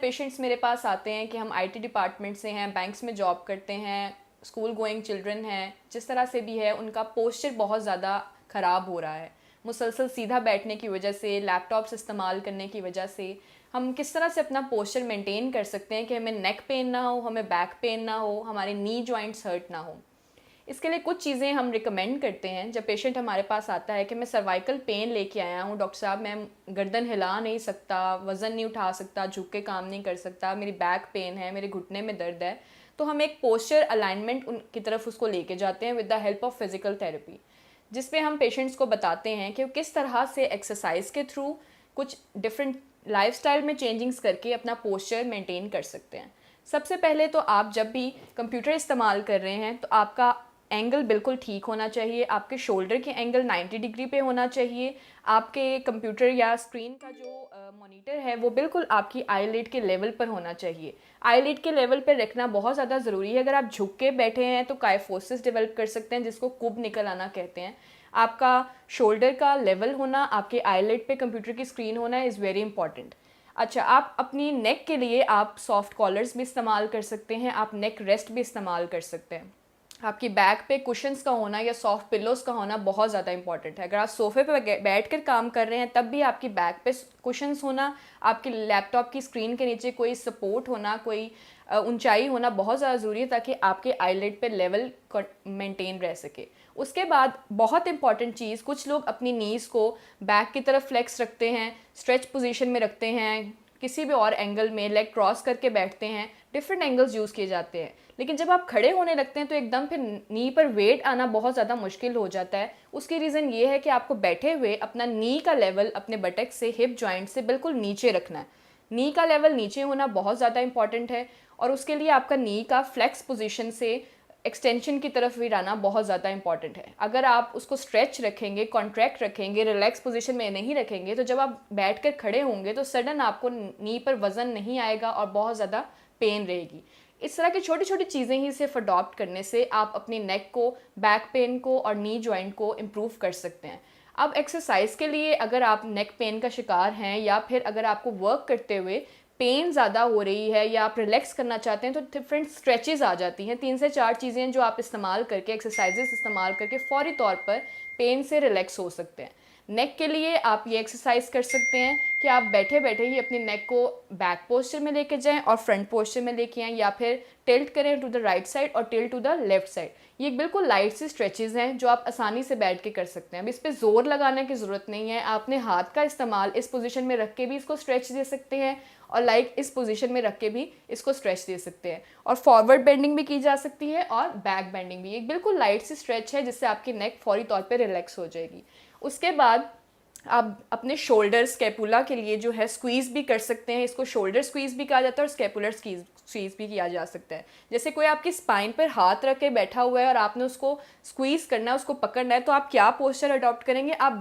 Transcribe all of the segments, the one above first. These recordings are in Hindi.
पेशेंट्स मेरे पास आते हैं कि हम आईटी डिपार्टमेंट से हैं, बैंक्स में जॉब करते हैं, स्कूल गोइंग चिल्ड्रन हैं, जिस तरह से भी है उनका पोस्चर बहुत ज़्यादा ख़राब हो रहा है। मुसलसल सीधा बैठने की वजह से, लैपटॉप्स इस्तेमाल करने की वजह से हम किस तरह से अपना पोस्चर मेंटेन कर सकते हैं कि हमें नेक पेन ना हो, हमें बैक पेन ना हो, हमारे नी जॉइंट्स हर्ट ना हो। इसके लिए कुछ चीज़ें हम रिकमेंड करते हैं। जब पेशेंट हमारे पास आता है कि मैं सर्वाइकल पेन लेके आया हूँ, डॉक्टर साहब मैं गर्दन हिला नहीं सकता, वज़न नहीं उठा सकता, झुक के काम नहीं कर सकता, मेरी बैक पेन है, मेरे घुटने में दर्द है, तो हम एक पोस्चर अलाइनमेंट की तरफ उसको लेके जाते हैं with the help of physical therapy, जिसपे हम पेशेंट्स को बताते हैं कि किस तरह से एक्सरसाइज के थ्रू कुछ डिफरेंट लाइफस्टाइल में चेंजिंग्स करके अपना पोस्चर मेंटेन कर सकते हैं। सबसे पहले तो आप जब भी कंप्यूटर इस्तेमाल कर रहे हैं तो आपका एंगल बिल्कुल ठीक होना चाहिए, आपके शोल्डर के एंगल 90 डिग्री पे होना चाहिए, आपके कंप्यूटर या स्क्रीन का जो मॉनिटर है वो बिल्कुल आपकी आईलिड के लेवल पर होना चाहिए। आईलिड के लेवल पर रखना बहुत ज़्यादा ज़रूरी है। अगर आप झुक के बैठे हैं तो काइफोसिस डेवलप कर सकते हैं, जिसको कुब निकल आना कहते हैं। आपका शोल्डर का लेवल होना, आपके आईलिड पे कंप्यूटर की स्क्रीन होना इज़ वेरी इंपॉर्टेंट। अच्छा, आप अपनी नेक के लिए आप सॉफ्ट कॉलर्स भी इस्तेमाल कर सकते हैं, आप नेक रेस्ट भी इस्तेमाल कर सकते हैं। आपकी बैक पे कुशन्स का होना या सॉफ्ट पिलोस का होना बहुत ज़्यादा इंपॉर्टेंट है। अगर आप सोफ़े पे बैठकर काम कर रहे हैं तब भी आपकी बैक पे कुशन्स होना, आपके लैपटॉप की स्क्रीन के नीचे कोई सपोर्ट होना, कोई ऊंचाई होना बहुत ज़्यादा ज़रूरी है ताकि आपके आईलिड पे लेवल मेंटेन रह सके। उसके बाद बहुत इंपॉर्टेंट चीज़, कुछ लोग अपनी नीज़ को बैक की तरफ फ्लेक्स रखते हैं, स्ट्रेच पोजीशन में रखते हैं, किसी भी और एंगल में लेग क्रॉस करके बैठते हैं, डिफरेंट एंगल्स यूज़ किए जाते हैं। लेकिन जब आप खड़े होने लगते हैं तो एकदम फिर नी पर वेट आना बहुत ज़्यादा मुश्किल हो जाता है। उसकी रीज़न ये है कि आपको बैठे हुए अपना नी का लेवल अपने बटक से, हिप जॉइंट से बिल्कुल नीचे रखना है। नी का लेवल नीचे होना बहुत ज़्यादा इंपॉर्टेंट है और उसके लिए आपका नी का फ्लेक्स पोजीशन से एक्सटेंशन की तरफ भी रहना बहुत ज़्यादा इंपॉर्टेंट है। अगर आप उसको स्ट्रेच रखेंगे, कॉन्ट्रैक्ट रखेंगे, रिलैक्स पोजीशन में नहीं रखेंगे तो जब आप बैठकर खड़े होंगे तो सडन आपको नी पर वज़न नहीं आएगा और बहुत ज़्यादा पेन रहेगी। इस तरह की छोटी छोटी चीज़ें ही सिर्फ अडॉप्ट करने से आप अपनी नेक को, बैक पेन को और नी जॉइंट को इम्प्रूव कर सकते हैं। अब एक्सरसाइज के लिए अगर आप नेक पेन का शिकार हैं या फिर अगर आपको वर्क करते हुए पेन ज़्यादा हो रही है या आप रिलैक्स करना चाहते हैं तो डिफरेंट स्ट्रेचेस आ जाती हैं। 3 से 4 चीज़ें जो आप इस्तेमाल करके, एक्सरसाइजेस इस्तेमाल करके फ़ौरी तौर पर पेन से रिलैक्स हो सकते हैं। नेक के लिए आप ये एक्सरसाइज कर सकते हैं कि आप बैठे बैठे ही अपनी नेक को बैक पोस्चर में लेके जाएं और फ्रंट पोस्चर में लेके आएं, या फिर टिल्ट करें टू द राइट साइड और tilt to the left side. ये बिल्कुल लाइट सी स्ट्रेचेस हैं जो आप आसानी से बैठ के कर सकते हैं। अब इस पर ज़ोर लगाने की ज़रूरत नहीं है, आप अपने हाथ का इस्तेमाल इस पोजीशन में रख के भी इसको स्ट्रेच दे सकते हैं और इस पोजीशन में रख के भी इसको स्ट्रेच दे सकते हैं। और फॉरवर्ड बेंडिंग भी की जा सकती है और बैक बेंडिंग भी। एक बिल्कुल लाइट सी स्ट्रेच है जिससे आपकी नेक फौरी तौर पे रिलैक्स हो जाएगी। उसके बाद आप अपने शोल्डर स्कैपुला के लिए जो है स्क्वीज़ भी कर सकते हैं। इसको शोल्डर स्क्वीज़ भी कहा जाता है और स्कैपुलर स्क्वीज़ भी किया जा सकता है। जैसे कोई आपकी स्पाइन पर हाथ रख के बैठा हुआ है और आपने उसको स्क्वीज़ करना है, उसको पकड़ना है, तो आप क्या पोस्चर अडॉप्ट करेंगे? आप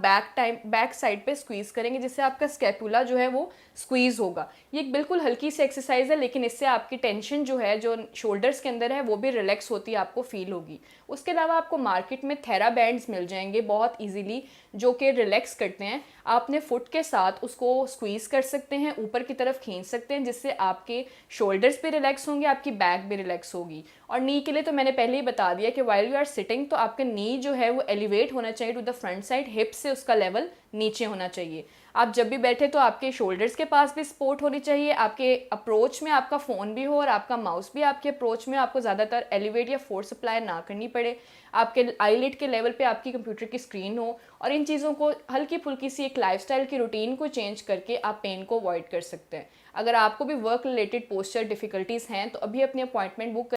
बैक साइड पे स्क्वीज़ करेंगे जिससे आपका स्कैपुला जो है वो स्क्वीज़ होगा। ये एक बिल्कुल हल्की सी एक्सरसाइज है लेकिन इससे आपकी टेंशन जो है, जो शोल्डर्स के अंदर है, वो भी रिलैक्स होती है, आपको फील होगी। उसके अलावा आपको मार्केट में थेरा बैंड्स मिल जाएंगे बहुत ईजीली जो कि रिलैक्स करते हैं। आप अपने फुट के साथ उसको स्क्वीज़ कर सकते हैं, ऊपर की तरफ खींच सकते हैं जिससे आपके शोल्डर्स भी रिलैक्स होंगे, आपकी बैक भी रिलैक्स होगी। और नी के लिए तो मैंने पहले ही बता दिया कि वाइल यू आर सिटिंग तो आपका नी जो है वो एलिवेट होना चाहिए to the front side, hip से उसका लेवल नीचे होना चाहिए। आप जब भी बैठे तो आपके शोल्डर्स के पास भी सपोर्ट होनी चाहिए, आपके अप्रोच में आपका फ़ोन भी हो और आपका माउस भी आपके अप्रोच में, आपको ज़्यादातर एलिवेट या फोर्स अप्लाई ना करनी पड़े, आपके आईलिड के लेवल पे आपकी कंप्यूटर की स्क्रीन हो। और इन चीज़ों को हल्की फुल्की सी एक लाइफस्टाइल की रूटीन को चेंज करके आप पेन को अवॉइड कर सकते हैं। अगर आपको भी वर्क रिलेटेड पोस्चर डिफ़िकल्टीज़ हैं तो अभी अपनी अपॉइंटमेंट बुक